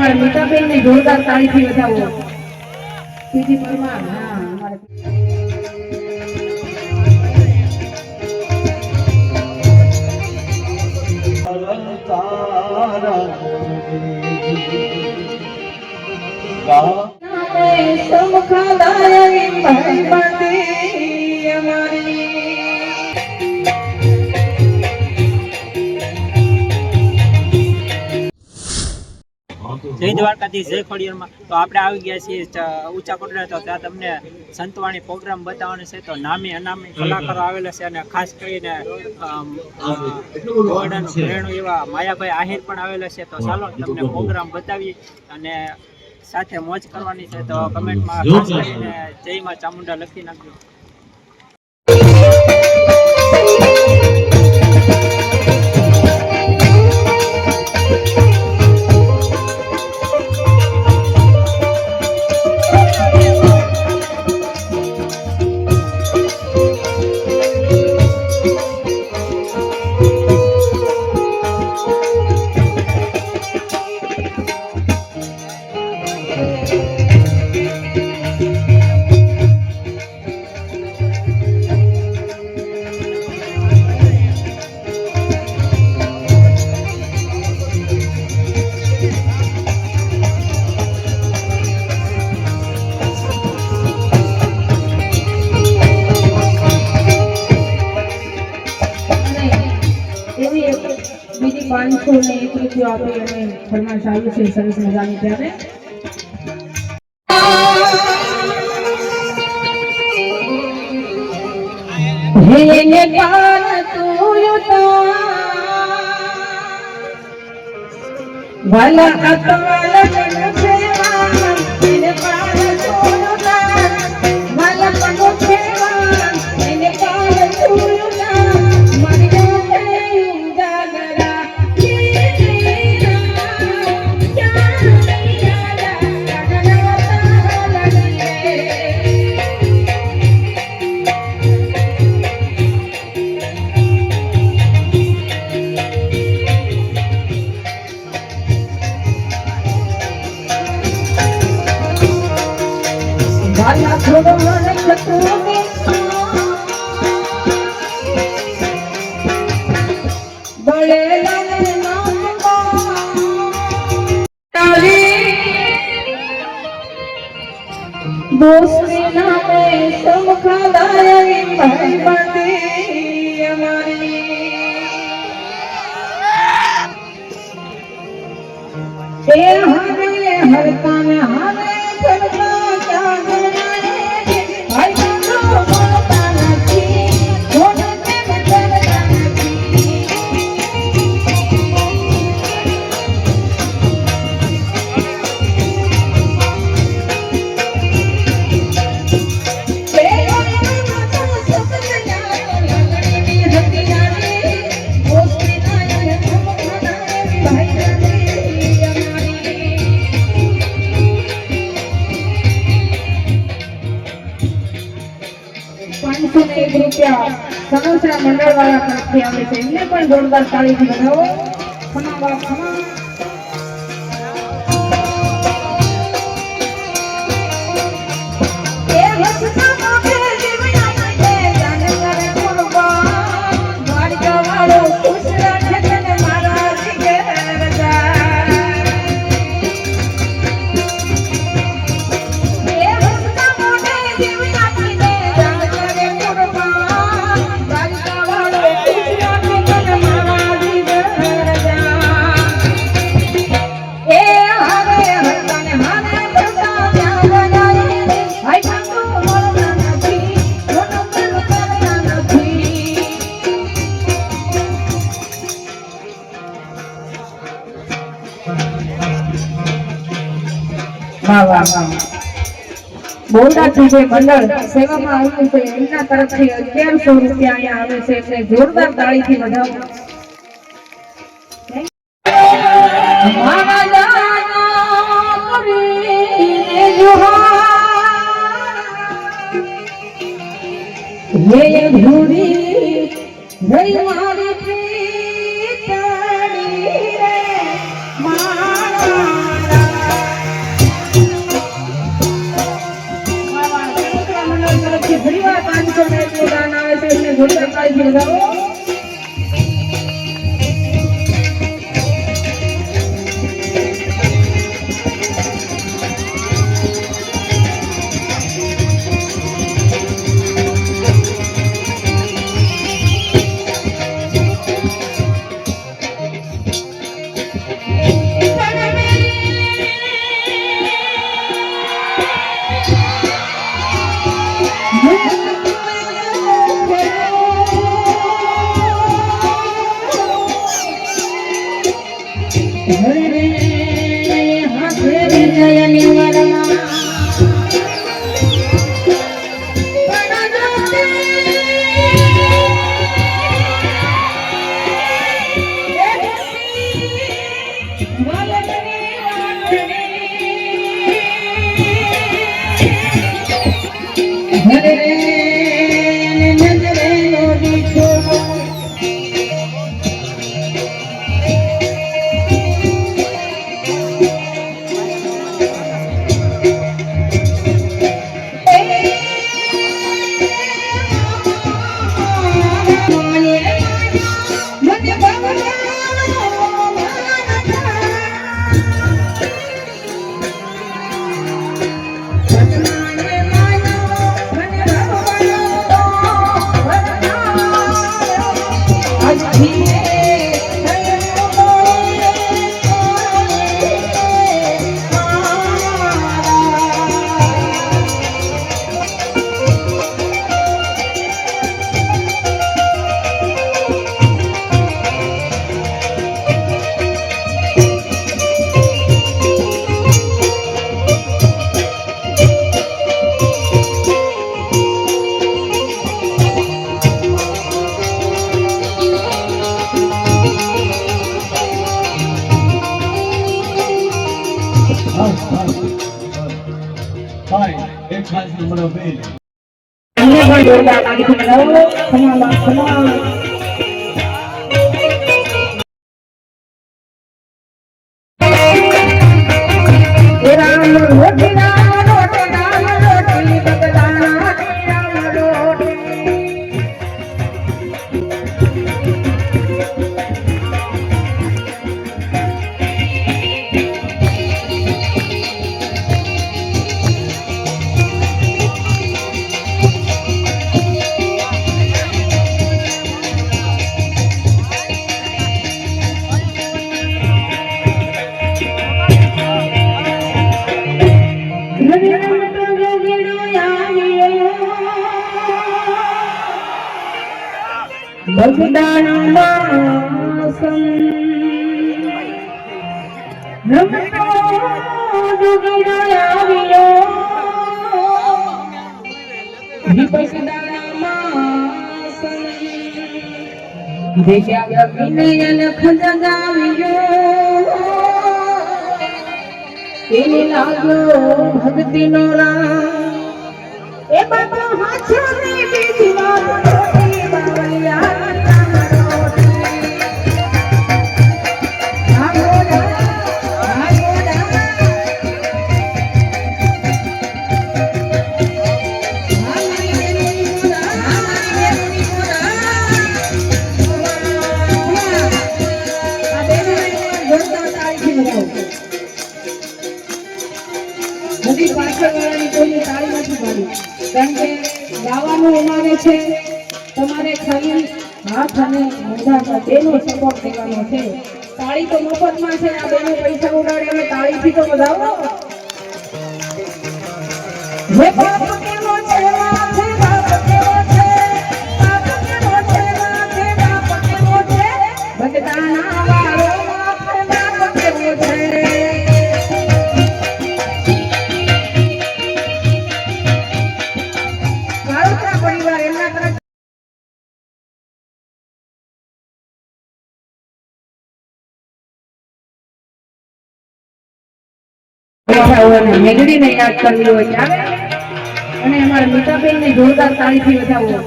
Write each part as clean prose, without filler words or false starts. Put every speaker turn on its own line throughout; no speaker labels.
અમારા મીતાબેન ને જોરદાર તાળીથી વધાવો. પીજી પરમાર હા અમારે સમખાદાય ભાઈ બંધી અમારી.
જય દ્વારકાધીશ, જય ખોડિયારમાં. તો આપણે આવી ગયા છીએ ઊંચા કોટડા. તો ત્યાં તમને સંતવાણી પ્રોગ્રામ બતાવવાનો છે. તો નામી અનામી કલાકારો આવેલા છે અને ખાસ કરીને ઘરેણું એવા માયાભાઈ આહિર પણ આવેલા છે. તો ચાલો તમને પ્રોગ્રામ બતાવીએ અને સાથે મોજ કરવાની છે. તો કમેન્ટમાં ખાસ કરીને જય માં ચામુંડા લખી નાખજો. બીજી 501 રૂપિયા આપી અને ફરમાઈશ આવી છે સરસ મજાની. ત્યારે હેને પાર તું વાલા આત્માલા જન સેવા હેને પાર તું વાલા પગો સેવા હેને પાર તું दोस्ती नामे समखादाय भाई बंधी અમારી. એ હરે હરતા ને હરે કરતા ક્યાં ગણાય ભાઈ બંધો બોલતા નથી મોઢે બદલતા નથી. રૂપિયા સમોસા મંડળ વાળા તરફથી આવે છે. એમને પણ જોરદાર તાળીથી વધાવો. બોલતા છે મંડળ સેવામાં આવ્યું છે એમના તરફથી 1100 રૂપિયા અહીંયા આવે છે. એટલે જોરદાર તાળીથી વધાવો. ये धूरी गई मारी प्रीतड़ी रे मारा
જોરદાર તાળીથી વધાવો. અમને પણ જોરદાર તાળીથી વધાવો. ખમા ખમા. રામ રોટી રામ રોટી રામ રોટી બગદાણા રામ રોટી. ભક્તિ નો રામ એ બાબા હાથની બીજી વાત બાવલિયા બધી પાછળવાળાની કોઈને તાળી નથી પાડી, કારણ કે ગાવાનું અમારે છે. તમારે ખાલી હાથ અને મોઢામાં બેનો સપોર્ટ દેવાનો છે. તાળી તો મફતમાં છે. આ બેનો પૈસા ઉડાડે અમે તાળીથી તો વધાવો. હે બાપ કેવો છે માથે બાપ કેવો છે, બાપ કેવો છે માથે બાપ કેવો છે, બગદાણા વાળો માથે બાપ કેવો છે. મેઘડીને યાદ કરવી હોય ત્યારે અને અમારા મીતાબેનને જોરદાર તાળીથી વધાવો.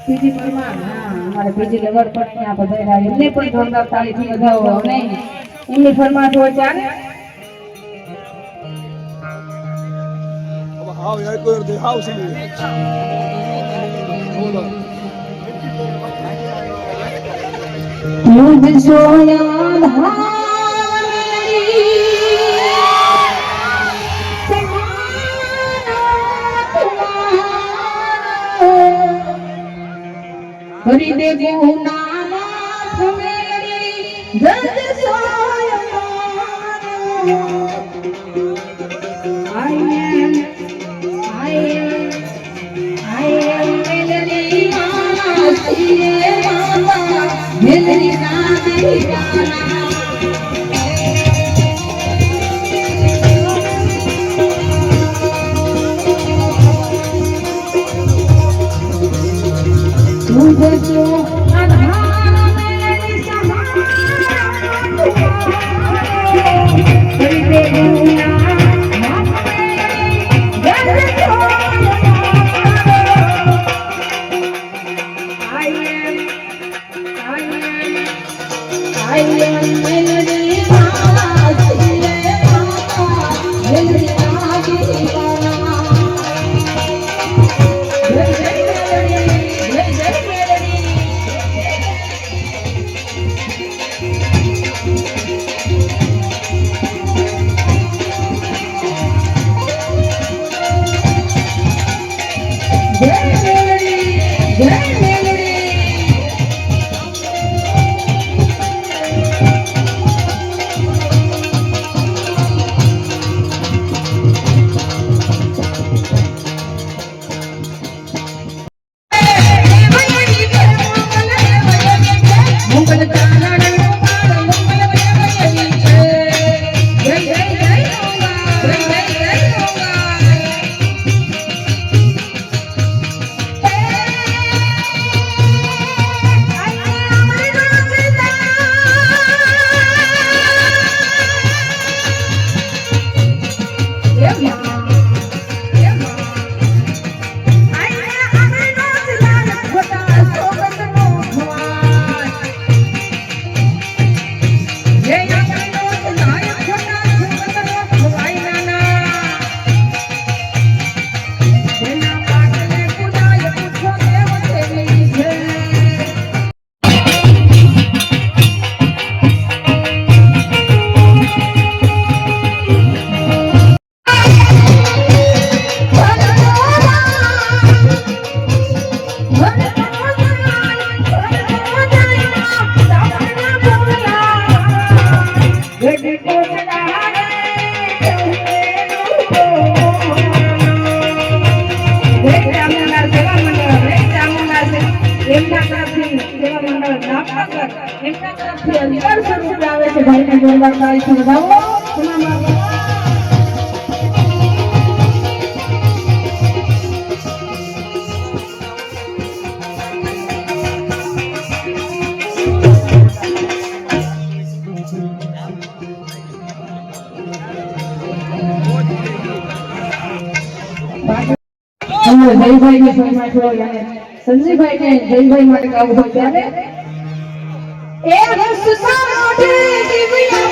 પીજી પરમાર, હા અમારે પીજી લગડ પર ત્યાં બધા એમને પણ જોરદાર તાળીથી વધાવો અને એમની ફરમાશ હોય ત્યારે
હાવ યાર કોઈ દે હાવ છે બોલો
मुझको याद हारी हरि देखो नाना मेरी जग सोया I am Melody Mama, Siye Mama, Melody Nani Gana. मुझे जो आधार मेरी सहारा तेरे गुना I am Melody Mama, Siye Mama, Melody Nani Gana. Jaybhai ની ફરમાઈશ હોય અને સંજીભાઈ ને જયભાઈ માટે ગાવું હોય ત્યારે એ રસ્તા મોઢે દિવ્યા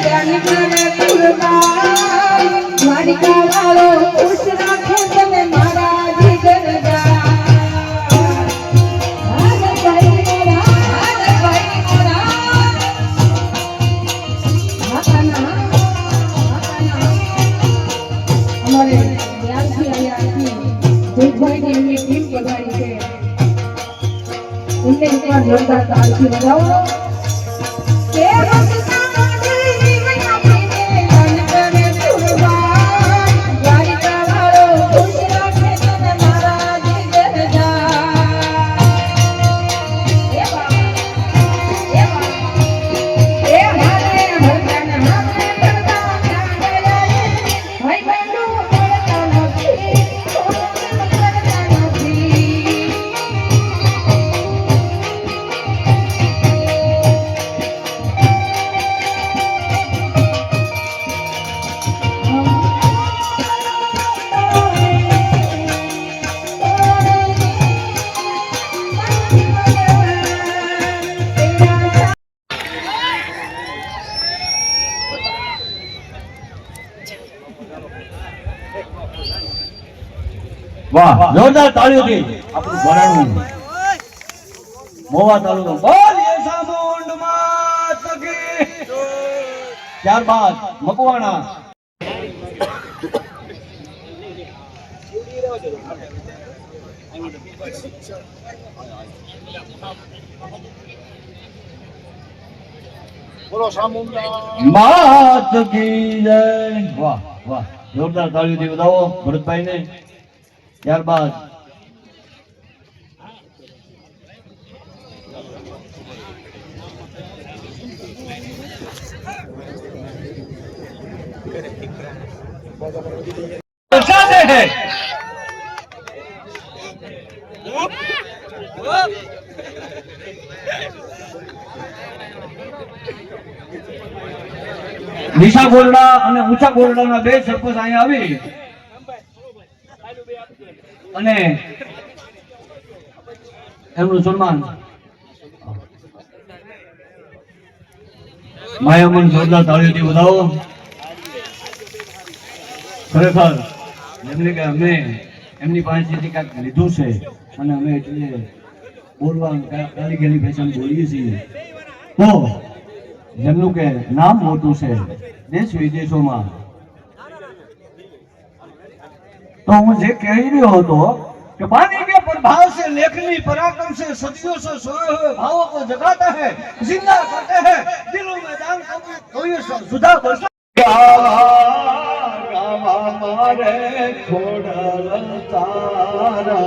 જાન કરે કુરબાન મારી કાળો ખુશ રાખે તને મારા જીગરદા જોરદાર તાળથી બજાવો કે રસ્તા મોઢે દિવ્યા જાન કરે કુરબાન મારી કાળો ખુશ રાખે તને મારા જીગરદા એ હારે હરકન હારે કરતા ગયા ભાઈ બંધુ મળતા નથી
વાહ જોરદાર તાળીઓથી આપણું ભરાણું મોવા તાલુકો બોલ એ સામો ત્યારબાદ મકવાણા માત કી જય. વાહ વાહ, જોરદાર તાળીઓથી વધાવો ભરતભાઈને. ત્યારબાદ નિશા ગોરડા અને ઊંચા ગોરડાના બે સરપંચ અહીંયા આવી અને એમનું સન્માન માયામન જોરદાર તાળીઓથી વધાવો. ખરેખર એમને કે અમે એમની પાસેથી કાંઈક લીધું છે અને અમે એટલે બોલવા ગાલી ગેલી ફેશન બોલીએ છીએ તો જેમનું કે નામ મોટું છે દેશ વિદેશોમાં. તો હું જે કહી રહ્યો હતો कि पानी के प्रभाव से लेखनी पराक्रम से सदियों से सोए हुए भावों को जगाता है, जिंदा करते हैं, दिलों में जान कोई सुधा बरसा. गावा मारे खोडल तारा,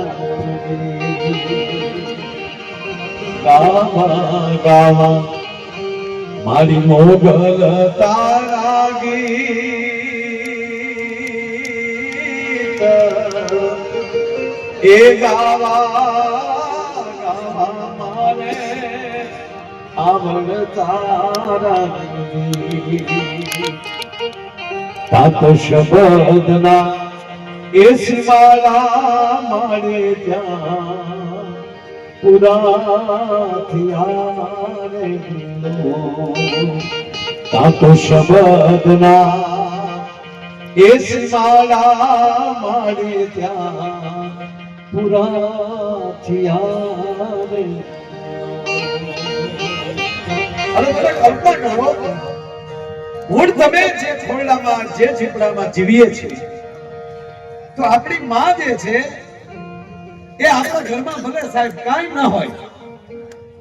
गावा गावा मारी मोगल तारा गीत ए गावा गावा मारे आवड़ तारा तात शब्दना ए सिमाला मारे ત્યાં પૂરા થયા રે तात શબ્દના એ સિમાલા મારે ત્યાં પૂરા થયા રે.
અરે કલ્પના કરો, મૂળ તમે જે ખોરડામાં જે ઝીપડામાં જીવીએ છીએ તો આપણી માં જે છે એ આપણા ઘરમાં ભલે સાહેબ કાંઈ ના હોય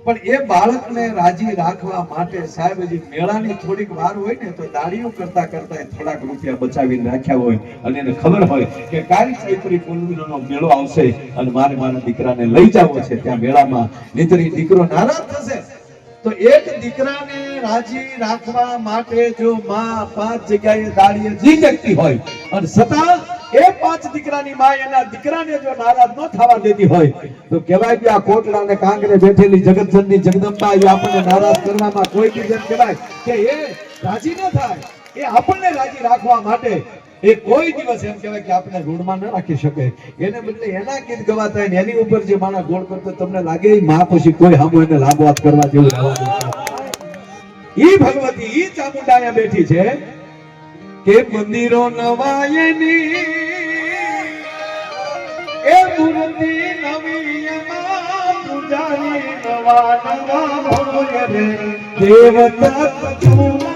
પણ એ બાળકને રાજી રાખવા માટે સાહેબ હજી મેળાની થોડીક વાર હોય ને તો દાડીઓ કરતા કરતા થોડાક રૂપિયા બચાવીને રાખ્યા હોય અને એને ખબર હોય કે કાળી ચૈત્રી પૂનમનો મેળો આવશે અને મારે મારા દીકરાને લઈ જવો છે ત્યાં મેળામાં, નહીંતર દીકરો નારાજ થશે. તો એક દીકરાને રાજી રાખવા માટે જો માં 5 જગ્યાએ દાડીએ જી શકતી હોય અને છતાં એ 5 દીકરાની માં એના દીકરાને જો નારાજ ન થવા દેતી હોય તો કહેવાય કે આ કોટડા અને કાંગરે બેઠેલી જગતજનની જગદંબા એ આપણને નારાજ કરવામાં કોઈ બીજન કહેવાય કે એ રાજી ન થાય. એ આપણને રાજી રાખવા માટે એ કોઈ દિવસ એમ કહેવાય કે આપણે ઋણમાં ન રાખી શકે. એને બદલે એના ગીત ગવાતા હોય એની ઉપર જે માણા ગોળ કરતો તમને લાગે એ માં પછી કોઈ હામો એને લાભવાત કરવા જેવું રહેવાનું છે. ઈ ભગવતી ઈ ચામુંડા અહીંયા બેઠી છે કે મંદિરો નવાયની એ મૂર્તિ નવી એમાં પૂજારી નવા નવા હોય રે દેવતા